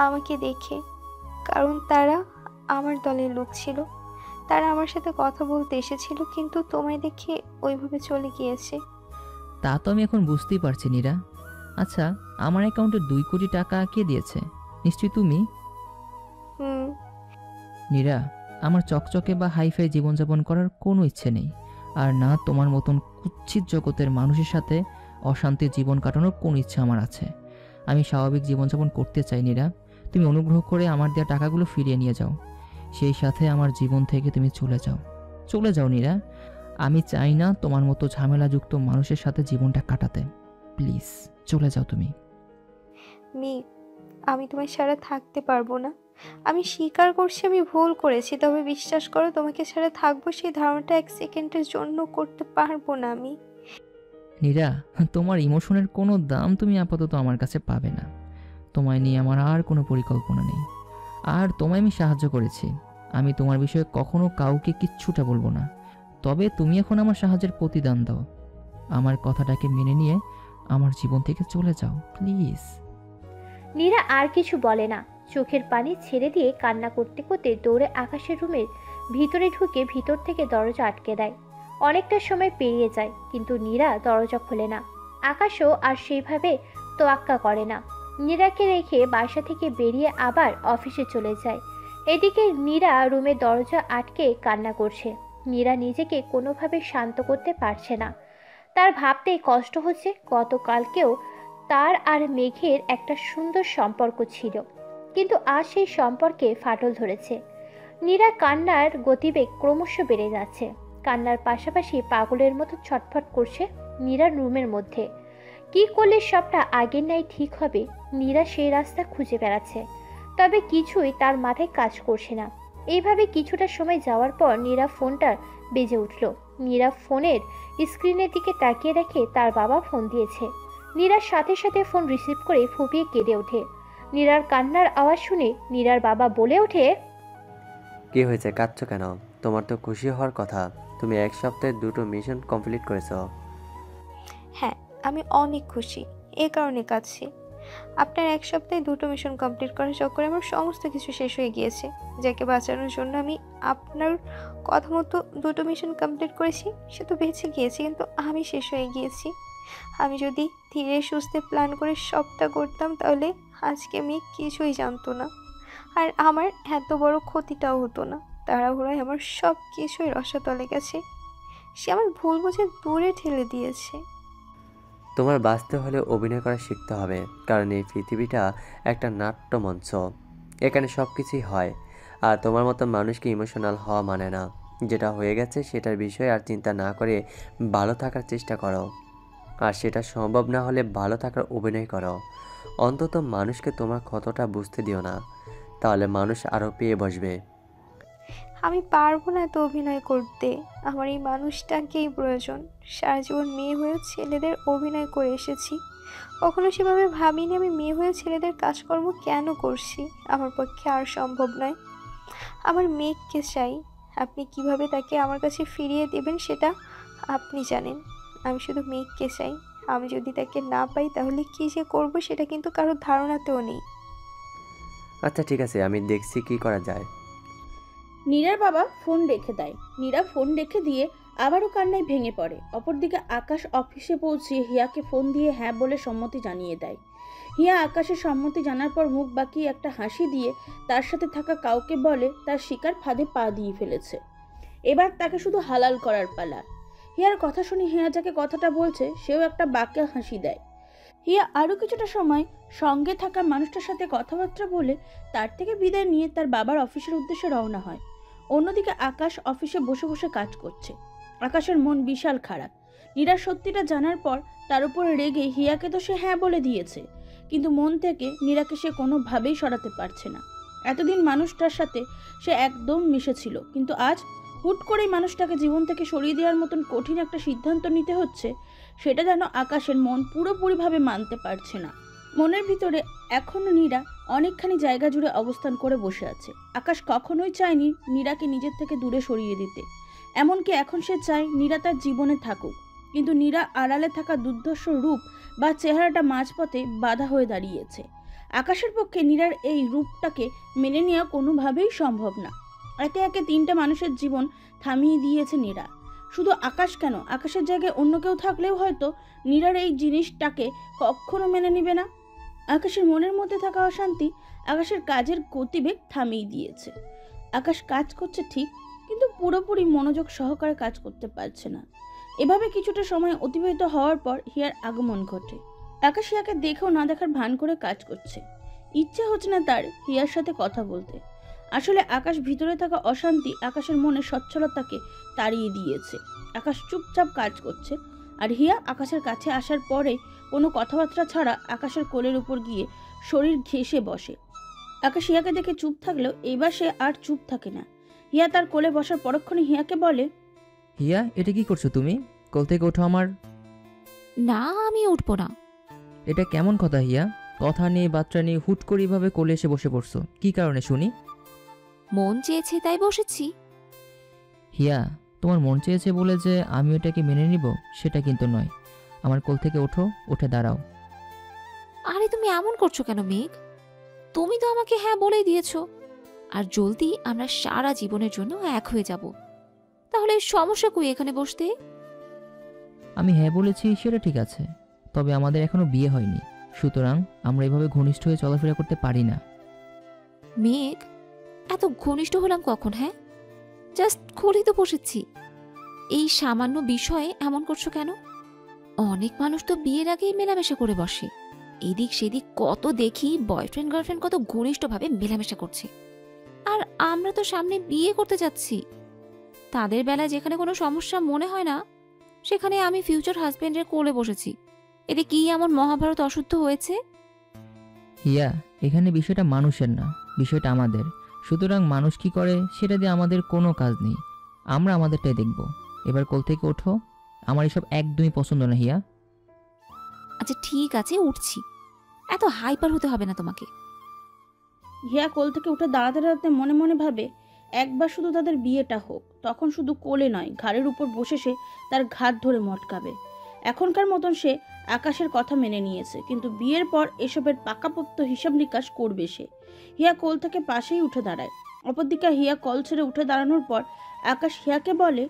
আমাকে দেখে, কারণ তারা আমার দলের লোক ছিল। তারা আমার সাথে কথা বলতে এসেছিল, কিন্তু তোমায় দেখে ওইভাবে চলে গিয়েছে। তা তো আমি এখন বুঝতেই পারছি নীরা। আচ্ছা, আমার অ্যাকাউন্টে 2 কোটি টাকা কে দিয়েছে? নিশ্চয়ই তুমি। হুম। নীরা, আমার চকচকে বা হাইফাই জীবনযাপন করার কোনো ইচ্ছে নেই, আর না তোমার মতন কুৎসিত জগতের মানুষের সাথে অশান্তির জীবন কাটানোর কোনো ইচ্ছা আমার আছে। আমি স্বাভাবিক জীবনযাপন করতে চাই নীরা। তুমি অনুগ্রহ করে আমার দেওয়া টাকাগুলো ফিরিয়ে নিয়ে যাও, সেই সাথে আমার জীবন থেকে তুমি চলে যাও। চলে যাও নীরা। আমি চাই না তোমার মতো ঝামেলাযুক্ত মানুষের সাথে জীবনটা কাটাতে। প্লিজ চলে যাও তুমি। মেঘ, আমি তোমায় ছাড়া থাকতে পারবো না। আমি স্বীকার করছি আমি ভুল করেছি, তবে বিশ্বাস করো, তোমাকে ছাড়া থাকবো সেই ধারণাটা 1 সেকেন্ডের জন্য করতে পারবো না আমি। নীরা, তোমার ইমোশনের কোনো দাম তুমি আপাতত আমার কাছে পাবে না। তোমায় নিয়ে আমার আর কোনো পরিকল্পনা নেই। আর তোমায় আমি সাহায্য করেছি, আমি তোমার বিষয়ে কখনো কাউকে কিচ্ছুটা বলবো না। তবে তুমি এখন আমার সাহায্যের প্রতিদান দাও। আমার কথাটাকে মেনে নিয়ে আমার জীবন থেকে চলে যাও প্লিজ। নীরা আর কিছু বলে না, চোখের পানি ছেড়ে দিয়ে কান্না করতে করতে দৌড়ে আকাশের রুমের ভিতরে ঢুকে ভিতর থেকে দরজা আটকে দেয়। অনেকটা সময় পেরিয়ে যায়, কিন্তু নীরা দরজা খোলে না। আকাশও আর সেইভাবে তোয়াক্কা করে না। নীরাকে রেখে বাসা থেকে বেরিয়ে আবার অফিসে চলে যায়। এদিকে নীরা রুমের দরজা আটকে কান্না করছে। নীরা নিজেকে কোনোভাবে শান্ত করতে পারছে না। তার ভাবতেই কষ্ট হচ্ছে, গতকালকেও তার আর মেঘের একটা সুন্দর সম্পর্ক ছিল, কিন্তু আজ সেই সম্পর্কে ফাটল ধরেছে। নীরা কান্নার গতিবেগ ক্রমশ বেড়ে যাচ্ছে। কান্নার পাশাপাশি পাগলের মতো ছটফট করছে নীরার রুমের মধ্যে। কি করলে সবটা আগের ন্যায় ঠিক হবে, নীরা সেই রাস্তা খুঁজে বেড়াচ্ছে, তবে কিছুই তার মাথায় কাজ করছে না। এইভাবে কিছুটা সময় যাওয়ার পর নীরা ফোনটা বেজে উঠল। নীরা ফোনের স্ক্রিনের দিকে তাকিয়ে দেখে তার বাবা ফোন দিয়েছে। নীরার সাথে সাথে ফোন রিসিভ করে ফুপিয়ে কেঁদে ওঠে। নীরার কান্নার আওয়াজ শুনে নীরার বাবা বলে ওঠে, কি হয়েছে, কাঁদছো কেন? তোমার তো খুশি হওয়ার কথা, তুমি 1 সপ্তাহে 2টো মিশন কমপ্লিট করেছো। হ্যাঁ, আমি অনেক খুশি, এ কারণে কাঁদছি। আপনার 1 সপ্তাহে 2টো মিশন কমপ্লিট করার চক্করে আমার সমস্ত কিছু শেষ হয়ে গিয়েছে। যাকে বাঁচানোর জন্য আমি আপনার কথা মতো 2টো মিশন কমপ্লিট করেছি, সে তো বেঁচে গিয়েছে, কিন্তু আমি শেষ হয়ে গিয়েছি। আমি যদি ধীরে সুস্থে প্ল্যান করে সবটা করতাম, তাহলে আজকে আমি কিছুই জানতো না, আর আমার এত বড় ক্ষতিটাও হতো না। তাড়াহুড়োয় আমার সব কিছুই রসাতলে গেছে। সে আমার ভুল বুঝে দূরে ঠেলে দিয়েছে। তোমার বাঁচতে হলে অভিনয় করা শিখতে হবে, কারণ এই পৃথিবীটা একটা নাট্যমঞ্চ। এখানে সব কিছুই হয়, আর তোমার মতো মানুষকে ইমোশনাল হওয়া মানে না। যেটা হয়ে গেছে সেটার বিষয়ে আর চিন্তা না করে ভালো থাকার চেষ্টা করো, আর সেটা সম্ভব না হলে ভালো থাকার অভিনয় করো। অন্তত মানুষকে তোমার ক্ষতটা বুঝতে দিও না, তাহলে মানুষ আরও পেয়ে বসবে। আমি পারবো না এত অভিনয় করতে। আমার এই মানুষটাকেই প্রয়োজন। সারা জীবন মেয়ে হয়েও ছেলেদের অভিনয় করে এসেছি, কখনো সেভাবে ভাবিনি আমি মেয়ে হয়ে ছেলেদের কাজকর্ম কেন করছি। আমার পক্ষে আর সম্ভব নয়। আমার মেয়েকে চাই। আপনি কিভাবে তাকে আমার কাছে ফিরিয়ে দেবেন সেটা আপনি জানেন। আমি শুধু মেয়েকে চাই। আমি যদি তাকে না পাই, তাহলে কী যে করবো সেটা কিন্তু কারোর ধারণাতেও নেই। আচ্ছা ঠিক আছে, আমি দেখছি কি করা যায়। নীরার বাবা ফোন রেখে দেয়। নীরা ফোন রেখে দিয়ে আবারও কান্নায় ভেঙে পড়ে। অপরদিকে আকাশ অফিসে পৌঁছে হিয়াকে ফোন দিয়ে হ্যাঁ বলে সম্মতি জানিয়ে দেয়। হিয়া আকাশের সম্মতি জানার পর মুখ বাঁকিয়ে একটা হাসি দিয়ে তার সাথে থাকা কাউকে বলে তার শিকার ফাঁদে পা দিয়ে ফেলেছে, এবার তাকে শুধু হালাল করার পালা। হিয়ার কথা শুনে হিয়া যাকে কথাটা বলছে সেও একটা বাঁকা হাসি দেয়। হিয়া আরও কিছুটা সময় সঙ্গে থাকা মানুষটার সাথে কথাবার্তা বলে তার থেকে বিদায় নিয়ে তার বাবার অফিসের উদ্দেশ্যে রওনা হয়। অন্যদিকে আকাশ অফিসে বসে বসে কাজ করছে। আকাশের মন বিশাল খারাপ। নীরা সত্যিটা জানার পর তার উপর রেগে হিয়াকে তো সে হ্যাঁ বলে দিয়েছে, কিন্তু মন থেকে নীরাকে সে কোনোভাবেই সরাতে পারছে না। এতদিন মানুষটার সাথে সে একদম মিশেছিল, কিন্তু আজ হুট করেই মানুষটাকে জীবন থেকে সরিয়ে দেওয়ার মতন কঠিন একটা সিদ্ধান্ত নিতে হচ্ছে, সেটা যেন আকাশের মন পুরোপুরিভাবে মানতে পারছে না। মনের ভিতরে এখনও নীরা অনেকখানি জায়গা জুড়ে অবস্থান করে বসে আছে। আকাশ কখনোই চায়নি নীরাকে নিজের থেকে দূরে সরিয়ে দিতে, এমনকি এখন সে চায় নীরা তার জীবনে থাকুক, কিন্তু নীরা আড়ালে থাকা দুর্ধর্ষ রূপ বা চেহারাটা মাঝপথে বাধা হয়ে দাঁড়িয়েছে। আকাশের পক্ষে নীরার এই রূপটাকে মেনে নেওয়া কোনোভাবেই সম্ভব না। একে একে 3টা মানুষের জীবন থামিয়ে দিয়েছে নীরা। শুধু আকাশ কেন, আকাশের জায়গায় অন্য কেউ থাকলেও হয়তো নীরার এই জিনিসটাকে কখনো মেনে নিবে না। আকাশের মনের মধ্যে থাকা অশান্তি আকাশের কাজের গতিবেগ থামিয়ে দিয়েছে। আকাশ কাজ করছে ঠিক, কিন্তু পুরোপুরি মনোযোগ সহকারে কাজ করতে পারছে না। এভাবে কিছুটা সময় অতিবাহিত হওয়ার পর হিয়ার আগমন ঘটে। আকাশ হিয়াকে দেখেও না দেখার ভান করে কাজ করছে। ইচ্ছে হচ্ছে না তার হিয়ার সাথে কথা বলতে। আসলে আকাশ ভিতরে থাকা অশান্তি আকাশের মনে সচ্ছলতাকে তাড়িয়ে দিয়েছে। আকাশ চুপচাপ কাজ করছে, আর হিয়া আকাশের কাছে আসার পরে কোনো কথাবার্তা ছাড়া আকাশের কোলের উপর গিয়ে শরীর ঘেঁষে বসে। আকাশ হিয়াকে দেখে চুপ থাকলেও এবার সে আর চুপ থাকে না। হিয়া তার কোলে বসার পরক্ষণে হিয়াকে বলে, হিয়া, এটা কি করছো তুমি? কোল থেকে ওঠো আমার। না, আমি উঠবো না। এটা কেমন কথা হিয়া? কথা নিয়ে বাচ্চা নিয়ে হুট করে এভাবে কোলে এসে বসে পড়ছো, কি কারণে শুনি? মন চেয়েছে তাই বসেছি। হিয়া, তোমার মন চেয়েছে বলে যে আমি ওটাকে মেনে নিব সেটা কিন্তু নয়। আমার কোল থেকে ওঠো, উঠে দাঁড়াও। আরে তুমি এমন করছো কেন মেঘ? তুমি তো আমাকে হ্যাঁ বলেই দিয়েছো, আর জলদি আমরা সারা জীবনের জন্য এক হয়ে যাব। তাহলে সমস্যা কই এখানে বসতে? আমি হ্যাঁ বলেছি সেটা ঠিক আছে, তবে আমাদের এখনো বিয়ে হয়নি, সুতরাং আমরা এভাবে ঘনিষ্ঠ হয়ে চলাফেরা করতে পারি না। মেঘ, এত ঘনিষ্ঠ হলাম কখন? হ্যাঁ, জাস্ট খুলেই তো বসেছি। এই সামান্য বিষয়ে এমন করছো কেন? অনেক মানুষ তো বিয়ের আগেই মেলামেশা করে বসে। এদিক সেদিক কত দেখি বয়ফ্রেন্ড গার্লফ্রেন্ড কত ঘনিষ্ঠভাবে মেলামেশা করছে, আর আমরা তো সামনে বিয়ে করতে যাচ্ছি। তাদের বেলায় যেখানে কোনো সমস্যা মনে হয় না, সেখানে আমি ফিউচার হাজবেন্ডের কোলে বসেছি। এতে কি এমন মহাভারত অশুদ্ধ হয়েছে? হিয়া, এখানে বিষয়টা মানুষের না, বিষয়টা আমাদের। সুতরাং মানুষ কি করে সেটা দিয়ে আমাদের কোনো কাজ নেই, আমরা আমাদেরটাই দেখব। এবার কোল থেকে ওঠো, আমার এসব একদমই পছন্দ না হিয়া। আচ্ছা ঠিক আছে, উঠছি। এত হাইপার হতে হবে না তোমাকে। হিয়া কোল থেকে উঠে দাঁড়াতে দাঁড়াতে মনে মনে ভাবে, একবার শুধু তাদের বিয়েটা হোক, তখন শুধু কোলে নয় ঘাড়ের উপর বসে সে তার ঘাট ধরে মটকাবে। এখনকার মতন সে আকাশের কথা মেনে নিয়েছে, কিন্তু বিয়ের পর এসবের পাকাপোক্ত হিসাব নিকাশ করবে সে। হিয়া কোল থেকে পাশেই উঠে দাঁড়ায়। অপরদিকে হিয়া কল ছেড়ে উঠে দাঁড়ানোর পর আকাশ হিয়াকে বলে,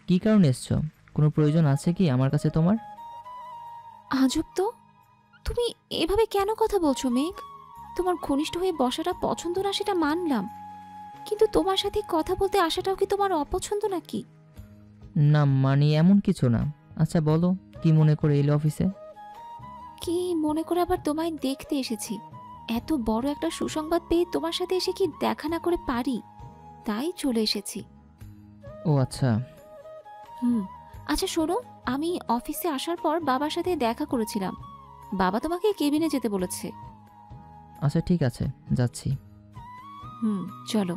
কি কারণে এসছো? কোনো প্রয়োজন আছে কি আমার কাছে তোমার? আজব তো, তুমি এভাবে কেন কথা বলছো মেঘ? তোমার ঘনিষ্ঠ হয়ে বসাটা পছন্দ না সেটা মানলাম, কিন্তু তোমার সাথে কথা বলতে আসাটাও কি তোমার অপছন্দ নাকি? না মানে এমন কিছু না। আচ্ছা বলো, কি মনে করে এলে অফিসে? কি মনে করে আবার তোমায় দেখতে এসেছি। এত বড় একটা সুসংবাদ পেয়ে তোমার সাথে এসে কি দেখা না করে পারি, তাই চলে এসেছি। ও আচ্ছা। আচ্ছা শোনো, আমি অফিসে আসার পর বাবার সাথে দেখা করেছিলাম। বাবা তোমাকে কেবিনে যেতে বলেছে। আচ্ছা ঠিক আছে, যাচ্ছি। চলো,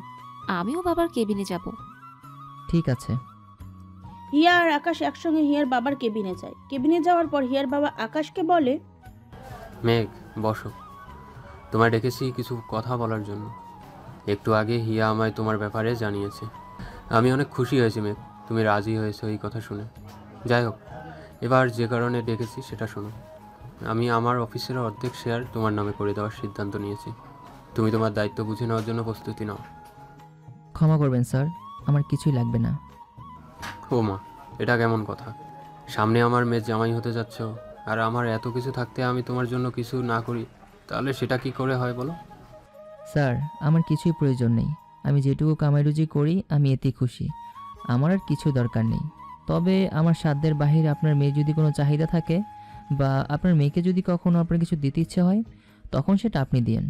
আমিও বাবার কেবিনে যাব। ঠিক আছে। হিয়া আর আকাশ একসঙ্গে হিয়ার বাবার কেবিনে যায়। কেবিনে যাওয়ার পর হিয়ার বাবা আকাশকে বলে, মেঘ, বসো। তোমায় ডেকেছি কিছু কথা বলার জন্য। একটু আগে হিয়া আমায় তোমার ব্যাপারে জানিয়েছে। আমি অনেক খুশি হয়েছি মেঘ, তুমি রাজি হয়েছো এই কথা শুনে। যাই হোক, এবার যে কারণে ডেকেছি সেটা শোনো। আমি আমার অফিসের অর্ধেক শেয়ার তোমার নামে করে দেওয়ার সিদ্ধান্ত নিয়েছি। তুমি তোমার দায়িত্ব বুঝে নেওয়ার জন্য প্রস্তুতি নাও। ক্ষমা করবেন স্যার, আমার কিছুই লাগবে না। ও মা, এটা কেমন কথা? সামনে আমার মেয়ে জামাই হতে যাচ্ছ, আর আমার এত কিছু থাকতে আমি তোমার জন্য কিছু না করি, তাহলে সেটা কি করে হয় বলো? স্যার, আমার কিছুই প্রয়োজন নেই। আমি যেটুকু কামাই রুজি করি আমি এতেই খুশি। আমার আর কিছু দরকার নেই। তবে আমার সাধ্যের বাহিরে আপনার মেয়ে যদি কোনো চাহিদা থাকে, বা আপনার মেয়েকে যদি কখনো আপনার কিছু দিতে ইচ্ছে হয়, তখন সেটা আপনি দিন।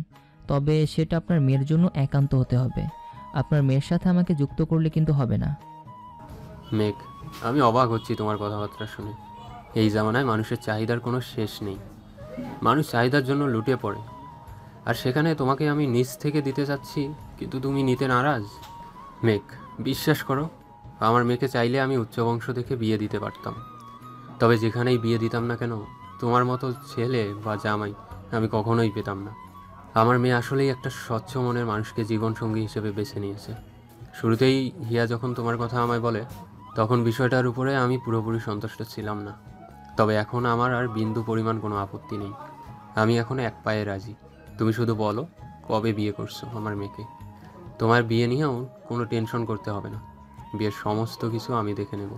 তবে সেটা আপনার মেয়ের জন্য একান্ত হতে হবে। আপনার মেয়ের সাথে আমাকে যুক্ত করলে কিন্তু হবে না। মেঘ, আমি অবাক হচ্ছি তোমার কথাবার্তা শুনে। এই জামানায় মানুষের চাহিদার কোনো শেষ নেই। মানুষ চাহিদার জন্য লুটে পড়ে, আর সেখানে তোমাকে আমি নিজ থেকে দিতে চাচ্ছি, কিন্তু তুমি নিতে নারাজ। মেঘ, বিশ্বাস করো, আমার মেয়েকে চাইলে আমি উচ্চবংশ দেখে বিয়ে দিতে পারতাম। তবে যেখানেই বিয়ে দিতাম না কেন, তোমার মতো ছেলে বা জামাই আমি কখনোই পেতাম না। আমার মেয়ে আসলেই একটা স্বচ্ছ মনের মানুষকে জীবনসঙ্গী হিসেবে বেছে নিয়েছে। শুরুতেই হিয়া যখন তোমার কথা আমায় বলে, তখন বিষয়টার উপরে আমি পুরোপুরি সন্তুষ্ট ছিলাম না। তবে এখন আমার আর বিন্দু পরিমাণ কোনো আপত্তি নেই। আমি এখন এক পায়ে রাজি। তুমি শুধু বলো কবে বিয়ে করছো আমার মেয়েকে। তোমার বিয়ে নিয়েও কোনো টেনশন করতে হবে না, বিয়ের সমস্ত কিছু আমি দেখে নেব।